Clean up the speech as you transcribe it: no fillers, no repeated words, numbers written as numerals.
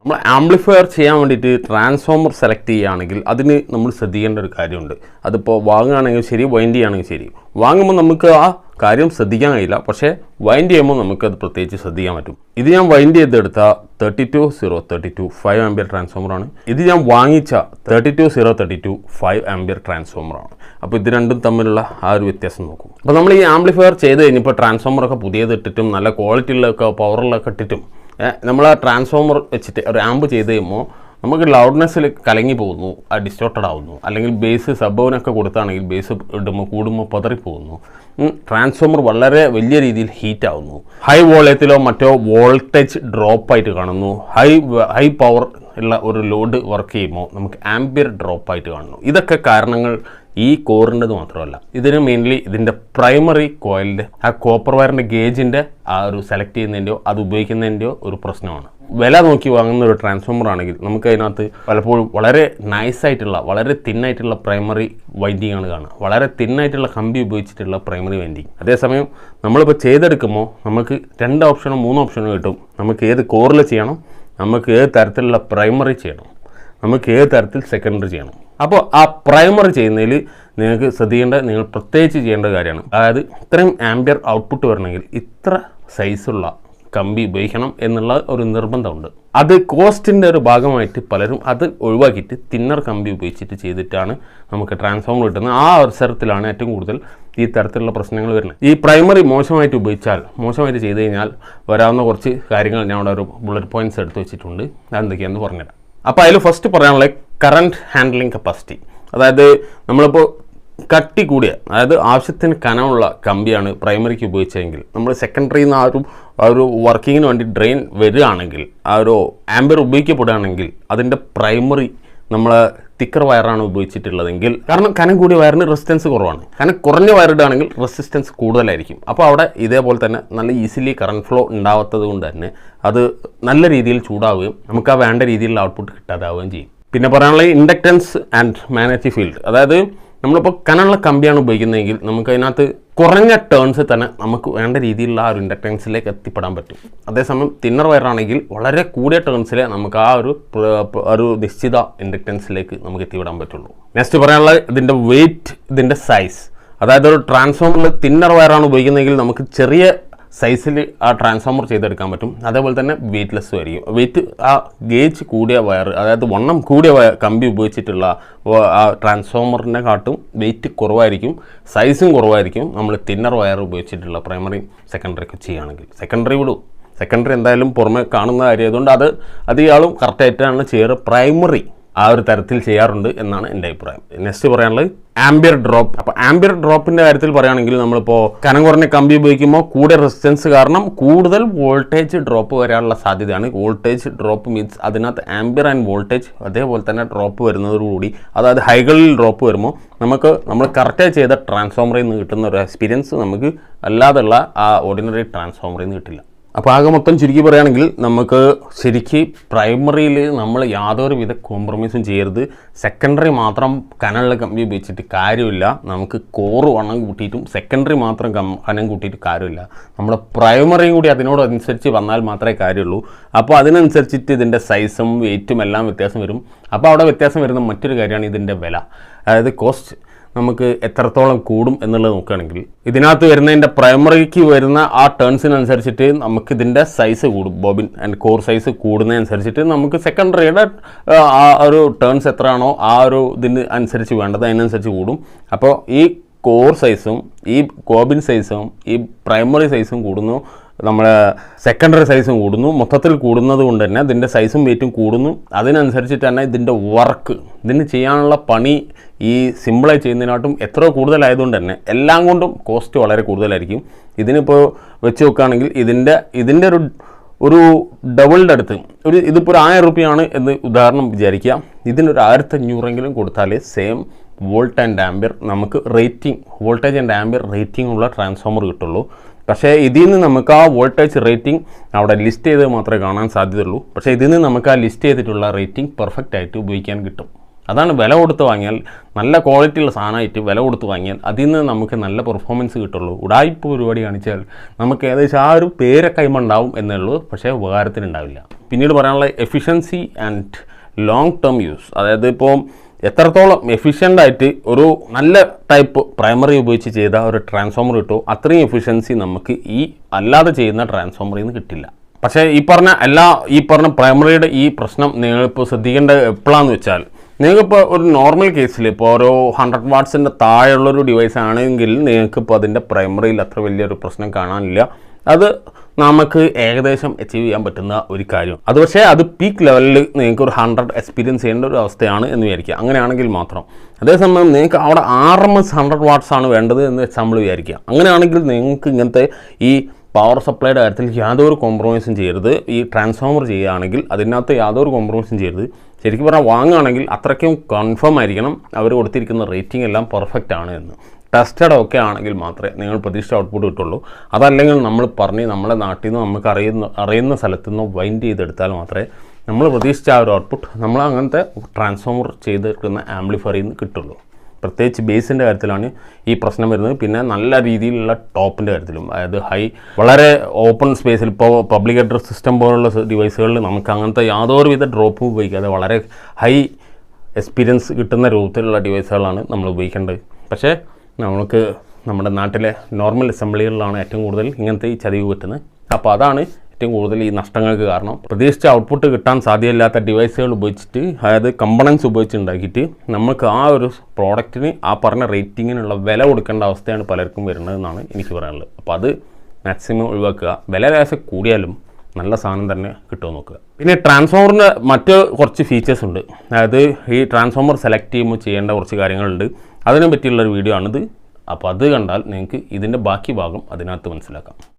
നമ്മൾ ആംപ്ലിഫയർ ചെയ്യാൻ വേണ്ടിയിട്ട് ട്രാൻസ്ഫോമർ സെലക്ട് ചെയ്യുകയാണെങ്കിൽ അതിന് നമ്മൾ ശ്രദ്ധിക്കേണ്ട ഒരു കാര്യമുണ്ട്. അതിപ്പോൾ വാങ്ങുകയാണെങ്കിൽ ശരി, വൈൻഡ് ചെയ്യുകയാണെങ്കിൽ ശരി. വാങ്ങുമ്പോൾ നമുക്ക് ആ കാര്യം ശ്രദ്ധിക്കാൻ കഴിയില്ല, പക്ഷേ വൈൻഡ് ചെയ്യുമ്പോൾ നമുക്കത് പ്രത്യേകിച്ച് ശ്രദ്ധിക്കാൻ പറ്റും. ഇത് ഞാൻ വൈൻഡ് ചെയ്തെടുത്ത 32032 5 ആംപിയർ ട്രാൻസ്ഫോമറാണ്. ഇത് ഞാൻ വാങ്ങിച്ച 32032 5 ആംപിയർ ട്രാൻസ്ഫോമറാണ്. അപ്പോൾ ഇത് രണ്ടും തമ്മിലുള്ള ആ ഒരു വ്യത്യാസം നോക്കും. അപ്പോൾ നമ്മൾ ഈ ആംപ്ലിഫയർ ചെയ്ത് കഴിഞ്ഞപ്പോൾ ട്രാൻസ്ഫോമറൊക്കെ പുതിയത് ഇട്ടിട്ടും നല്ല ക്വാളിറ്റിയിലൊക്കെ പവറിലൊക്കെ ഇട്ടിട്ടും നമ്മൾ ആ ട്രാൻസ്ഫോമർ വെച്ചിട്ട് ഒരു ആമ്പ് ചെയ്ത് കഴിയുമ്പോൾ നമുക്ക് ലൗഡ്നെസ്സിൽ കലങ്ങി പോകുന്നു, ഡിസ്റ്റോർട്ടഡ് ആവുന്നു. അല്ലെങ്കിൽ ബേസ് സബ്ബോനൊക്കെ കൊടുത്താണെങ്കിൽ ബേസ് ഇടുമ്പോൾ കൂടുമ്പോൾ പതറിപ്പോകുന്നു. ട്രാൻസ്ഫോമർ വളരെ വലിയ രീതിയിൽ ഹീറ്റ് ആവുന്നു. ഹൈ വോളിയത്തിലോ മറ്റോ വോൾട്ടേജ് ഡ്രോപ്പായിട്ട് കാണുന്നു. ഹൈ പവർ ഉള്ള ഒരു ലോഡ് വർക്ക് ചെയ്യുമ്പോൾ നമുക്ക് ആംപിയർ ഡ്രോപ്പായിട്ട് കാണുന്നു. ഇതൊക്കെ കാരണങ്ങൾ ഈ കോറിൻ്റെത് മാത്രമല്ല, ഇതിന് മെയിൻലി ഇതിൻ്റെ പ്രൈമറി കോയിലിൻ്റെ ആ കോപ്പർ വയറിൻ്റെ ഗേജിൻ്റെ ആ ഒരു സെലക്ട് ചെയ്യുന്നതിൻ്റെയോ അത് ഉപയോഗിക്കുന്നതിൻ്റെയോ ഒരു പ്രശ്നമാണ്. വില നോക്കി വാങ്ങുന്ന ഒരു ട്രാൻസ്ഫോമർ ആണെങ്കിൽ നമുക്ക് അതിനകത്ത് പലപ്പോഴും വളരെ നൈസായിട്ടുള്ള വളരെ തിന്നായിട്ടുള്ള പ്രൈമറി വൈൻഡിങ് ആണ് കാണുക. വളരെ തിന്നായിട്ടുള്ള കമ്പി ഉപയോഗിച്ചിട്ടുള്ള പ്രൈമറി വൈൻഡിങ്. അതേസമയം നമ്മളിപ്പോൾ ചെയ്തെടുക്കുമ്പോൾ നമുക്ക് 2 ഓപ്ഷനോ 3 ഓപ്ഷനോ കിട്ടും. നമുക്ക് ഏത് കോറിൽ ചെയ്യണം, നമുക്ക് ഏത് തരത്തിലുള്ള പ്രൈമറി ചെയ്യണം, നമുക്ക് ഏത് തരത്തിൽ സെക്കൻഡറി ചെയ്യണം. അപ്പോൾ ആ പ്രൈമറി ചെയ്യുന്നതിൽ നിങ്ങൾക്ക് ശ്രദ്ധിക്കേണ്ട, നിങ്ങൾ പ്രത്യേകിച്ച് ചെയ്യേണ്ട കാര്യമാണ്. അതായത് ഇത്രയും ആംപിയർ ഔട്ട്പുട്ട് വരണമെങ്കിൽ ഇത്ര സൈസുള്ള കമ്പി ഉപയോഗിക്കണം എന്നുള്ള ഒരു നിർബന്ധമുണ്ട്. അത് കോസ്റ്റിൻ്റെ ഒരു ഭാഗമായിട്ട് പലരും അത് ഒഴിവാക്കിയിട്ട് തിന്നർ കമ്പി ഉപയോഗിച്ചിട്ട് ചെയ്തിട്ടാണ് നമുക്ക് ട്രാൻസ്ഫോമർ കിട്ടുന്നത്. ആ അവസരത്തിലാണ് ഏറ്റവും കൂടുതൽ ഈ തരത്തിലുള്ള പ്രശ്നങ്ങൾ വരുന്നത്. ഈ പ്രൈമറി മോശമായിട്ട് മോശമായിട്ട് ചെയ്ത് കഴിഞ്ഞാൽ വരാവുന്ന കുറച്ച് കാര്യങ്ങൾ ഞാൻ അവിടെ ഒരു ബുള്ളറ്റ് പോയിന്റ്സ് എടുത്ത് വെച്ചിട്ടുണ്ട്. അതെന്തൊക്കെയാണെന്ന് പറഞ്ഞുതരാം. അപ്പോൾ അതിൽ ഫസ്റ്റ് പറയാനുള്ള കറണ്ട് ഹാൻഡ്ലിംഗ് കപ്പാസിറ്റി. അതായത് നമ്മളിപ്പോൾ കട്ടി കൂടിയ, അതായത് ആവശ്യത്തിന് കനമുള്ള കമ്പിയാണ് പ്രൈമറിക്ക് ഉപയോഗിച്ചതെങ്കിൽ നമ്മൾ സെക്കൻഡറിയിൽ നിന്ന് ആ ഒരു വർക്കിങ്ങിന് വേണ്ടി ഡ്രെയിൻ വരികയാണെങ്കിൽ, ആ ഒരു ആംബിയർ ഉപയോഗിക്കപ്പെടുകയാണെങ്കിൽ അതിൻ്റെ പ്രൈമറി നമ്മൾ തിക്കർ വയറാണ് ഉപയോഗിച്ചിട്ടുള്ളതെങ്കിൽ, കാരണം കനം കൂടിയ വയറിന് റെസിസ്റ്റൻസ് കുറവാണ്. കനം കുറഞ്ഞ വയറിടുകയാണെങ്കിൽ റെസിസ്റ്റൻസ് കൂടുതലായിരിക്കും. അപ്പോൾ അവിടെ ഇതേപോലെ തന്നെ നല്ല ഈസിലി കറണ്ട് ഫ്ലോ ഉണ്ടാവാത്തത് കൊണ്ട് തന്നെ അത് നല്ല രീതിയിൽ ചൂടാവുകയും നമുക്ക് ആ വേണ്ട രീതിയിലുള്ള ഔട്ട്പുട്ട് കിട്ടാതാവുകയും ചെയ്യും. പിന്നെ പറയാനുള്ളത് ഇൻഡക്റ്റൻസ് ആൻഡ് മാഗ്നറ്റിക് ഫീൽഡ്. അതായത് നമ്മളിപ്പോൾ കനമുള്ള കമ്പിയാണ് ഉപയോഗിക്കുന്നതെങ്കിൽ നമുക്ക് അതിനകത്ത് കുറഞ്ഞ ടേൺസ് തന്നെ നമുക്ക് വേണ്ട രീതിയിലുള്ള ആ ഒരു ഇൻഡക്റ്റൻസിലേക്ക് എത്തിപ്പെടാൻ പറ്റും. അതേസമയം തിന്നർ വയറാണെങ്കിൽ വളരെ കൂടിയ ടേൺസിൽ നമുക്ക് ആ ഒരു നിശ്ചിത ഇൻഡക്റ്റൻസിലേക്ക് നമുക്ക് എത്തിപ്പെടാൻ പറ്റുള്ളൂ. നെക്സ്റ്റ് പറയാനുള്ളത് ഇതിൻ്റെ വെയിറ്റ്, ഇതിൻ്റെ സൈസ്. അതായത് ഒരു ട്രാൻസ്ഫോമറിൽ തിന്നർ വയറാണ് ഉപയോഗിക്കുന്നതെങ്കിൽ നമുക്ക് ചെറിയ സൈസിൽ ആ ട്രാൻസ്ഫോമർ ചെയ്തെടുക്കാൻ പറ്റും. അതേപോലെ തന്നെ വെയ്റ്റ്ലെസ് ആയിരിക്കും. വെയിറ്റ് ആ ഗേജ് കൂടിയ വയർ, അതായത് വണ്ണം കൂടിയ കമ്പി ഉപയോഗിച്ചിട്ടുള്ള ആ ട്രാൻസ്ഫോമറിനെ കാട്ടും വെയിറ്റ് കുറവായിരിക്കും, സൈസും കുറവായിരിക്കും നമ്മൾ തിന്നർ വയർ ഉപയോഗിച്ചിട്ടുള്ള പ്രൈമറി സെക്കൻഡറിയൊക്കെ ചെയ്യുകയാണെങ്കിൽ. സെക്കൻഡറി എന്തായാലും പുറമെ കാണുന്ന കാര്യം ആയതുകൊണ്ട് അത് ഇയാളും കറക്റ്റായിട്ടാണ് ചെയ്യാറ്. പ്രൈമറി ആ ഒരു തരത്തിൽ ചെയ്യാറുണ്ട് എന്നാണ് എൻ്റെ അഭിപ്രായം. നെക്സ്റ്റ് പറയാനുള്ളത് ആംബിയർ ഡ്രോപ്പ്. അപ്പോൾ ആംബിയർ ഡ്രോപ്പിൻ്റെ കാര്യത്തിൽ പറയുകയാണെങ്കിൽ നമ്മളിപ്പോൾ കനം കുറഞ്ഞ കമ്പി ഉപയോഗിക്കുമ്പോൾ കൂടിയ റെസിസ്റ്റൻസ് കാരണം കൂടുതൽ വോൾട്ടേജ് ഡ്രോപ്പ് വരാനുള്ള സാധ്യതയാണ്. വോൾട്ടേജ് ഡ്രോപ്പ് മീൻസ് അതിനകത്ത് ആംബിയർ ആൻഡ് വോൾട്ടേജ് അതേപോലെ തന്നെ ഡ്രോപ്പ് വരുന്നതോടുകൂടി, അതായത് ഹൈകളിൽ ഡ്രോപ്പ് വരുമ്പോൾ നമ്മൾ കറക്റ്റായി ചെയ്ത ട്രാൻസ്ഫോമറിൽ നിന്ന് കിട്ടുന്ന ഒരു എക്സ്പീരിയൻസ് നമുക്ക് അല്ലാതെയുള്ള ആ ഓർഡിനറി ട്രാൻസ്ഫോമറിൽ നിന്ന് കിട്ടില്ല. അപ്പോൾ ആകെ മൊത്തം ചുരുക്കി പറയുകയാണെങ്കിൽ നമുക്ക് ശരിക്ക് പ്രൈമറിയിൽ നമ്മൾ യാതൊരുവിധ കോംപ്രമൈസും ചെയ്യരുത്. സെക്കൻഡറി മാത്രം കനമുള്ള കമ്പി ഉപയോഗിച്ചിട്ട് കാര്യമില്ല. നമുക്ക് കോറ് വണ്ണം കൂട്ടിയിട്ടും സെക്കൻഡറി മാത്രം കനം കൂട്ടിയിട്ട് കാര്യമില്ല. നമ്മുടെ പ്രൈമറിയും കൂടി അതിനോടനുസരിച്ച് വന്നാൽ മാത്രമേ കാര്യമുള്ളൂ. അപ്പോൾ അതിനനുസരിച്ചിട്ട് ഇതിൻ്റെ സൈസും വെയിറ്റും എല്ലാം വ്യത്യാസം വരും. അപ്പോൾ അവിടെ വ്യത്യാസം വരുന്ന മറ്റൊരു കാര്യമാണ് ഇതിൻ്റെ വില, അതായത് കോസ്റ്റ്. നമുക്ക് എത്രത്തോളം കൂടും എന്നുള്ളത് നോക്കുകയാണെങ്കിൽ ഇതിനകത്ത് വരുന്നതിൻ്റെ പ്രൈമറിക്ക് വരുന്ന ആ ടേൺസിനനുസരിച്ചിട്ട് നമുക്ക് ഇതിൻ്റെ സൈസ് കൂടും. ബോബിൻ ആൻഡ് കോർ സൈസ് കൂടുന്നതനുസരിച്ചിട്ട് നമുക്ക് സെക്കൻഡറിയുടെ ആ ഒരു ടേൺസ് എത്രയാണോ ആ ഒരു ഇതിന് അനുസരിച്ച് വേണ്ടത് അതിനനുസരിച്ച് കൂടും. അപ്പോൾ ഈ കോർ സൈസും ഈ ബോബിൻ സൈസും ഈ പ്രൈമറി സൈസും കൂടുന്നു, നമ്മുടെ സെക്കൻഡറി സൈസും കൂടുന്നു. മൊത്തത്തിൽ കൂടുന്നത് കൊണ്ട് തന്നെ ഇതിൻ്റെ സൈസും വെയിറ്റും കൂടുന്നു. അതിനനുസരിച്ചിട്ട് തന്നെ ഇതിൻ്റെ വർക്ക്, ഇതിന് ചെയ്യാനുള്ള പണി ഈ സിമ്പിളായി ചെയ്യുന്നതിനായിട്ടും എത്രയോ കൂടുതലായതുകൊണ്ട് തന്നെ എല്ലാം കൊണ്ടും കോസ്റ്റ് വളരെ കൂടുതലായിരിക്കും. ഇതിനിപ്പോൾ വെച്ച് നോക്കുകയാണെങ്കിൽ ഇതിൻ്റെ ഒരു ഡബിളിൻ്റെ അടുത്ത് ഇതിപ്പോൾ ഒരു 1000 രൂപയാണ് എന്ന് ഉദാഹരണം വിചാരിക്കുക. ഇതിനൊരു 1500 കൊടുത്താലേ സെയിം വോൾട്ട് ആൻഡ് ആംബിയർ നമുക്ക് വോൾട്ടേജ് ആൻഡ് ആംബിയർ റേറ്റിംഗ് ഉള്ള ട്രാൻസ്ഫോമർ കിട്ടുള്ളൂ. പക്ഷേ ഇതിൽ നിന്ന് നമുക്ക് ആ വോൾട്ടേജ് റേറ്റിംഗ് അവിടെ ലിസ്റ്റ് ചെയ്ത് മാത്രമേ കാണാൻ സാധ്യതയുള്ളൂ. പക്ഷേ ഇതിൽ നിന്ന് നമുക്ക് ആ ലിസ്റ്റ് ചെയ്തിട്ടുള്ള റേറ്റിംഗ് പെർഫെക്റ്റ് ആയിട്ട് ഉപയോഗിക്കാൻ കിട്ടും. അതാണ് വില കൊടുത്ത് വാങ്ങിയാൽ, നല്ല ക്വാളിറ്റിയുള്ള സാധനമായിട്ട് വില കൊടുത്ത് വാങ്ങിയാൽ അതിൽ നിന്ന് നമുക്ക് നല്ല പെർഫോമൻസ് കിട്ടുള്ളൂ. ഉടായ്പ പരിപാടി കാണിച്ചാൽ നമുക്ക് ഏകദേശം ആ ഒരു പേരൊക്കെ ഉണ്ടാവും എന്നുള്ളൂ, പക്ഷേ ഉപകാരത്തിനുണ്ടാവില്ല. പിന്നീട് പറയാനുള്ള efficiency and long term use. അതായത് ഇപ്പോൾ എത്രത്തോളം എഫിഷ്യൻ്റായിട്ട് ഒരു നല്ല ടൈപ്പ് പ്രൈമറി ഉപയോഗിച്ച് ചെയ്ത ഒരു ട്രാൻസ്ഫോമർ കിട്ടുമോ അത്രയും എഫിഷ്യൻസി നമുക്ക് ഈ അല്ലാതെ ചെയ്യുന്ന ട്രാൻസ്ഫോമറിൽ നിന്ന് കിട്ടില്ല. പക്ഷേ ഈ പറഞ്ഞ പ്രൈമറിയുടെ ഈ പ്രശ്നം നിങ്ങളിപ്പോൾ ശ്രദ്ധിക്കേണ്ടത് എപ്പോഴാണെന്ന് വെച്ചാൽ, നിങ്ങൾക്കിപ്പോൾ ഒരു നോർമൽ കേസിൽ ഇപ്പോൾ ഒരു 100 വാട്ട്സിൻ്റെ താഴെയുള്ളൊരു ഡിവൈസ് ആണെങ്കിൽ നിങ്ങൾക്കിപ്പോൾ അതിൻ്റെ പ്രൈമറിയിൽ അത്ര വലിയൊരു പ്രശ്നം കാണാനില്ല. അത് നമുക്ക് ഏകദേശം അച്ചീവ് ചെയ്യാൻ പറ്റുന്ന ഒരു കാര്യം. അത് പക്ഷേ അത് പീക്ക് ലെവലിൽ നിങ്ങൾക്ക് ഒരു 100 എക്സ്പീരിയൻസ് ചെയ്യേണ്ട ഒരു അവസ്ഥയാണ് എന്ന് വിചാരിക്കുക. അങ്ങനെയാണെങ്കിൽ മാത്രം. അതേസമയം നിങ്ങൾക്ക് അവിടെ RMS 100 വാട്ട്സ് ആണ് വേണ്ടത് എന്ന് എക്സാമ്പിൾ വിചാരിക്കുക. അങ്ങനെയാണെങ്കിൽ നിങ്ങൾക്ക് ഇങ്ങനത്തെ ഈ പവർ സപ്ലൈയുടെ കാര്യത്തിൽ യാതൊരു കോംപ്രമൈസും ചെയ്യരുത്. ഈ ട്രാൻസ്ഫോമർ ചെയ്യുകയാണെങ്കിൽ അതിനകത്ത് യാതൊരു കോംപ്രമൈസും ചെയ്യരുത്. ശരിക്കും പറഞ്ഞാൽ വാങ്ങുകയാണെങ്കിൽ അത്രയ്ക്കും കൺഫേം ആയിരിക്കണം അവർ കൊടുത്തിരിക്കുന്ന റേറ്റിംഗ് എല്ലാം പെർഫെക്റ്റ് ആണ് എന്ന്. ടെസ്റ്റഡ് ഒക്കെ ആണെങ്കിൽ മാത്രമേ നിങ്ങൾ പ്രതീക്ഷിച്ച ഔട്ട്പുട്ട് കിട്ടുള്ളൂ. അതല്ലെങ്കിൽ നമ്മൾ നമ്മളെ നാട്ടിൽ നിന്ന് നമുക്ക് അറിയുന്ന സ്ഥലത്തു നിന്ന് വൈൻഡ് ചെയ്തെടുത്താൽ മാത്രമേ നമ്മൾ പ്രതീക്ഷിച്ച ആ ഒരു ഔട്ട്പുട്ട് നമ്മൾ അങ്ങനത്തെ ട്രാൻസ്ഫോമർ ചെയ്തെടുക്കുന്ന ആംപ്ലിഫയറിൽ നിന്ന് കിട്ടുള്ളൂ. പ്രത്യേകിച്ച് ബേസിൻ്റെ കാര്യത്തിലാണ് ഈ പ്രശ്നം വരുന്നത്. പിന്നെ നല്ല രീതിയിലുള്ള ടോപ്പിൻ്റെ കാര്യത്തിലും, അതായത് വളരെ ഓപ്പൺ സ്പേസിൽ ഇപ്പോൾ പബ്ലിക് അഡ്രസ് സിസ്റ്റം പോലുള്ള ഡിവൈസുകളിൽ നമുക്ക് അങ്ങനത്തെ യാതൊരുവിധ ഡ്രോപ്പും ഉപയോഗിക്കാതെ വളരെ ഹൈ എക്സ്പീരിയൻസ് കിട്ടുന്ന രൂപത്തിലുള്ള ഡിവൈസുകളാണ് നമ്മൾ ഉപയോഗിക്കേണ്ടത്. പക്ഷേ നമുക്ക് നമ്മുടെ നാട്ടിലെ നോർമൽ അസംബ്ലികളിലാണ് ഏറ്റവും കൂടുതൽ ഇങ്ങനത്തെ ഈ ചതിവ് പറ്റുന്നത്. അപ്പോൾ അതാണ് ഏറ്റവും കൂടുതൽ ഈ നഷ്ടങ്ങൾക്ക് കാരണം. പ്രതീക്ഷിച്ച ഔട്ട്പുട്ട് കിട്ടാൻ സാധ്യതയില്ലാത്ത ഡിവൈസുകൾ ഉപയോഗിച്ചിട്ട്, അതായത് കമ്പണൻസ് ഉപയോഗിച്ചുണ്ടാക്കിയിട്ട് നമുക്ക് ആ ഒരു പ്രോഡക്റ്റിന് ആ പറഞ്ഞ റേറ്റിങ്ങിനുള്ള വില കൊടുക്കേണ്ട അവസ്ഥയാണ് പലർക്കും വരുന്നതെന്നാണ് എനിക്ക് പറയാനുള്ളത്. അപ്പോൾ അത് മാക്സിമം ഒഴിവാക്കുക. വില ലേശം കൂടിയാലും നല്ല സാധനം തന്നെ കിട്ടുമെന്ന് നോക്കുക. പിന്നെ ട്രാൻസ്ഫോമറിൻ്റെ മറ്റ് കുറച്ച് ഫീച്ചേഴ്സ് ഉണ്ട്. അതായത് ഈ ട്രാൻസ്ഫോമർ സെലക്ട് ചെയ്യുമ്പോൾ ചെയ്യേണ്ട കുറച്ച് കാര്യങ്ങളുണ്ട്. അതിനെ പറ്റിയുള്ളൊരു വീഡിയോ ആണിത്. അപ്പോൾ അത് കണ്ടാൽ നിങ്ങൾക്ക് ഇതിൻ്റെ ബാക്കി ഭാഗം അതിനകത്ത് മനസ്സിലാക്കാം.